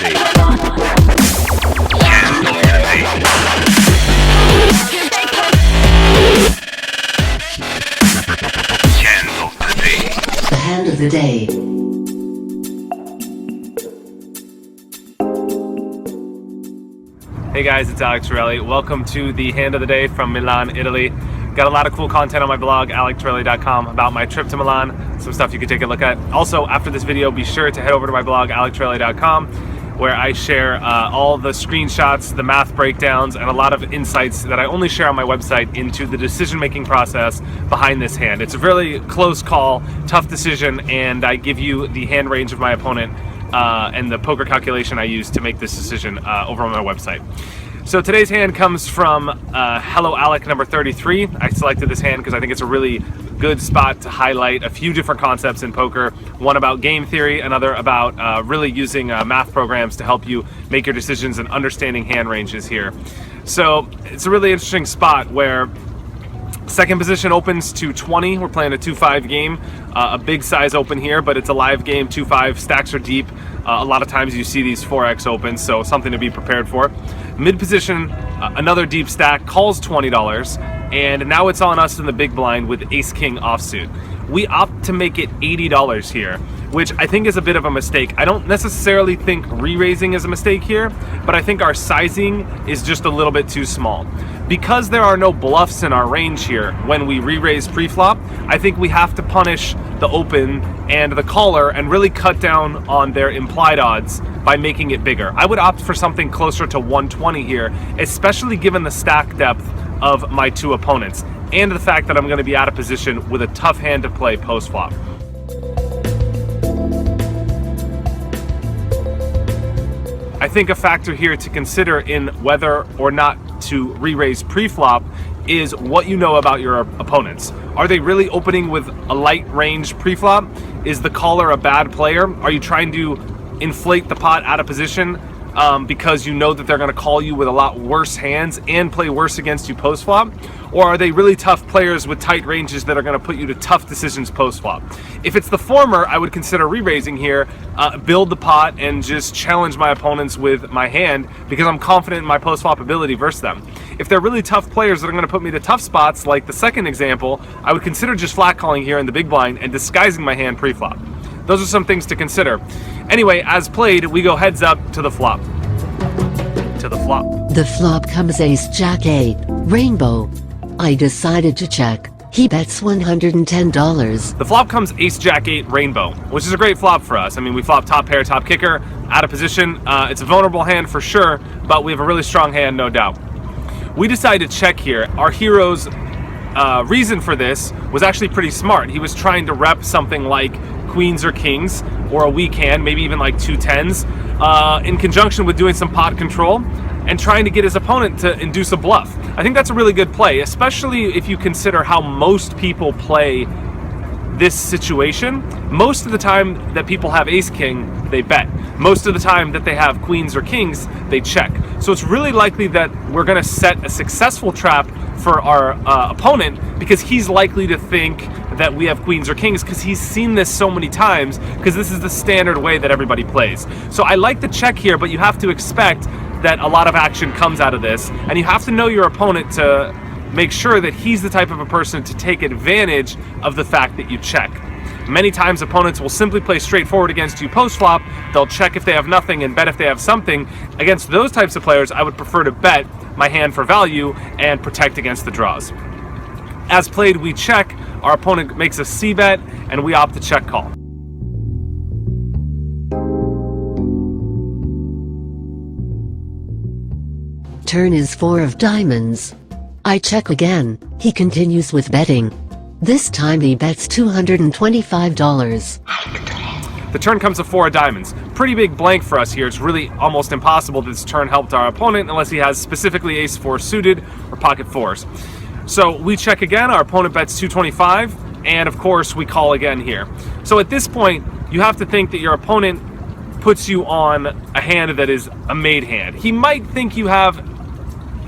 The hand of the day. Hey guys, it's Alec Torelli. Welcome to the hand of the day from Milan, Italy. Got a lot of cool content on my blog, alectorelli.com, about my trip to Milan, some stuff you can take a look at. Also, after this video, be sure to head over to my blog, alectorelli.com, where I share all the screenshots, the math breakdowns, and a lot of insights that I only share on my website into the decision-making process behind this hand. It's a really close call, tough decision, and I give you the hand range of my opponent and the poker calculation I use to make this decision over on my website. So today's hand comes from Hello Alec number 33. I selected this hand because I think it's a really good spot to highlight a few different concepts in poker. One about game theory, another about really using math programs to help you make your decisions and understanding hand ranges here. So it's a really interesting spot where second position opens to 20. We're playing a 2-5 game. A big size open here, but it's a live game, 2-5. Stacks are deep. A lot of times you see these 4x opens, so something to be prepared for. Mid position, another deep stack, calls $20, and now it's on us in the big blind with ace-king offsuit. We opt to make it $80 here, which I think is a bit of a mistake. I don't necessarily think re-raising is a mistake here, but I think our sizing is just a little bit too small. Because there are no bluffs in our range here when we re-raise pre-flop, I think we have to punish the open and the caller and really cut down on their implied odds by making it bigger. I would opt for something closer to 120 here, especially given the stack depth of my two opponents and the fact that I'm going to be out of position with a tough hand to play post-flop. I think a factor here to consider in whether or not to re-raise pre-flop is what you know about your opponents. Are they really opening with a light range pre-flop? Is the caller a bad player? Are you trying to inflate the pot out of position because you know that they're going to call you with a lot worse hands and play worse against you post-flop? Or are they really tough players with tight ranges that are going to put you to tough decisions post-flop? If it's the former, I would consider re-raising here, build the pot, and just challenge my opponents with my hand because I'm confident in my post-flop ability versus them. If they're really tough players that are going to put me to tough spots, like the second example, I would consider just flat calling here in the big blind and disguising my hand pre-flop. Those are some things to consider. Anyway, as played, we go heads up to the flop. To the flop. The flop comes ace-jack-8, rainbow. I decided to check. He bets $110. The flop comes ace-jack-8, rainbow, which is a great flop for us. I mean, we flop top pair, top kicker, out of position. It's a vulnerable hand for sure, but we have a really strong hand, no doubt. We decided to check here. Our hero's reason for this was actually pretty smart. He was trying to rep something like queens or kings, or a weak hand, maybe even like 2 10s, in conjunction with doing some pot control and trying to get his opponent to induce a bluff. I think that's a really good play, especially if you consider how most people play this situation. Most of the time that people have ace-king, they bet. Most of the time that they have queens or kings, they check. So it's really likely that we're going to set a successful trap for our opponent because he's likely to think that we have queens or kings because he's seen this so many times because this is the standard way that everybody plays. So I like the check here, but you have to expect that a lot of action comes out of this, and you have to know your opponent to make sure that he's the type of a person to take advantage of the fact that you check. Many times opponents will simply play straightforward against you post-flop. They'll check if they have nothing and bet if they have something. Against those types of players, I would prefer to bet my hand for value and protect against the draws. As played, we check, our opponent makes a c-bet, and we opt to check call. Turn is 4 of diamonds. I check again. He continues with betting. This time he bets $225. The turn comes to 4 of diamonds. Pretty big blank for us here. It's really almost impossible that this turn helped our opponent unless he has specifically ace-4 suited or pocket 4s. So we check again, our opponent bets $225, and of course we call again here. So at this point, you have to think that your opponent puts you on a hand that is a made hand. He might think you have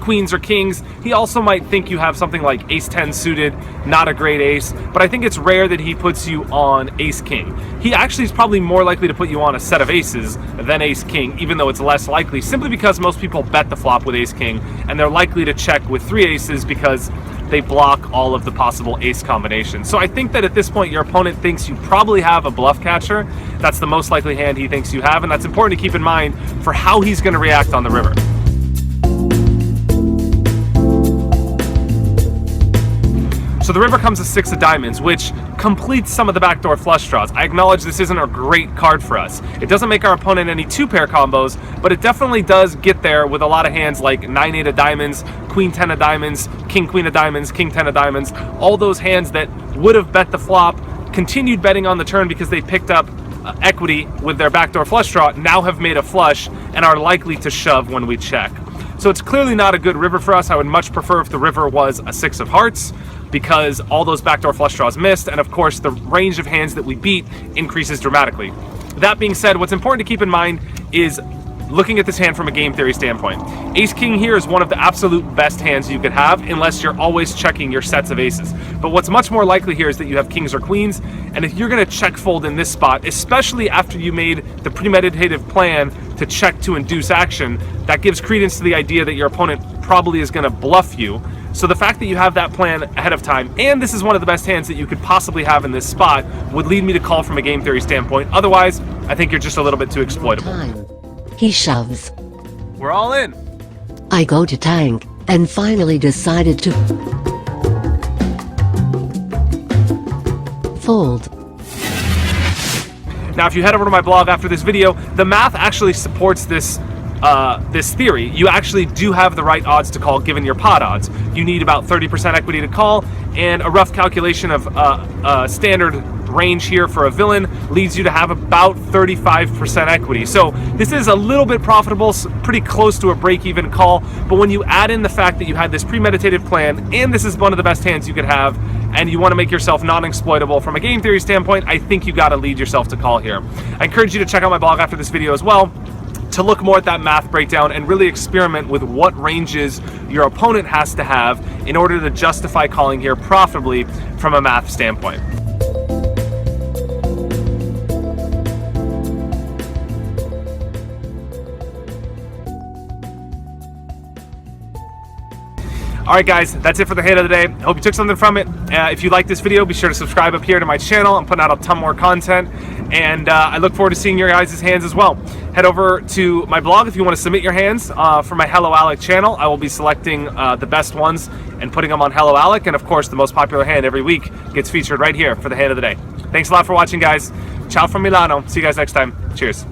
queens or kings. He also might think you have something like ace-10 suited, not a great ace, but I think it's rare that he puts you on ace-king. He actually is probably more likely to put you on a set of aces than ace-king, even though it's less likely, simply because most people bet the flop with ace-king, and they're likely to check with 3 aces because they block all of the possible ace combinations. So I think that at this point your opponent thinks you probably have a bluff catcher. That's the most likely hand he thinks you have, and that's important to keep in mind for how he's going to react on the river. So the river comes a 6 of diamonds, which completes some of the backdoor flush draws. I acknowledge this isn't a great card for us. It doesn't make our opponent any 2-pair combos, but it definitely does get there with a lot of hands like 9-8 of diamonds, Queen 10 of diamonds, King Queen of diamonds, King 10 of diamonds. All those hands that would have bet the flop, continued betting on the turn because they picked up equity with their backdoor flush draw, now have made a flush and are likely to shove when we check. So it's clearly not a good river for us. I would much prefer if the river was a 6 of hearts, because all those backdoor flush draws missed, and of course the range of hands that we beat increases dramatically. That being said, what's important to keep in mind is looking at this hand from a game theory standpoint. Ace-king here is one of the absolute best hands you could have, unless you're always checking your sets of aces. But what's much more likely here is that you have kings or queens, and if you're going to check fold in this spot, especially after you made the premeditative plan to check to induce action, that gives credence to the idea that your opponent probably is going to bluff you. So the fact that you have that plan ahead of time, and this is one of the best hands that you could possibly have in this spot, would lead me to call from a game theory standpoint. Otherwise, I think you're just a little bit too exploitable. He shoves. We're all in. I go to tank, and finally decided to fold. Now, if you head over to my blog after this video, the math actually supports this theory. You actually do have the right odds to call given your pot odds. You need about 30% equity to call, and a rough calculation of standard range here for a villain leads you to have about 35% equity. So this is a little bit profitable, pretty close to a break-even call, but when you add in the fact that you had this premeditated plan, and this is one of the best hands you could have, and you want to make yourself non-exploitable from a game theory standpoint, I think you got to lead yourself to call here. I encourage you to check out my blog after this video as well, to look more at that math breakdown and really experiment with what ranges your opponent has to have in order to justify calling here profitably from a math standpoint. Alright guys, that's it for the hand of the day. I hope you took something from it. If you like this video, be sure to subscribe up here to my channel. I'm putting out a ton more content, and I look forward to seeing your guys' hands as well. Head over to my blog if you want to submit your hands for my Hello Alec channel. I will be selecting the best ones and putting them on Hello Alec, and of course the most popular hand every week gets featured right here for the hand of the day. Thanks a lot for watching, guys. Ciao from Milano. See you guys next time. Cheers.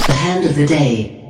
The hand of the day.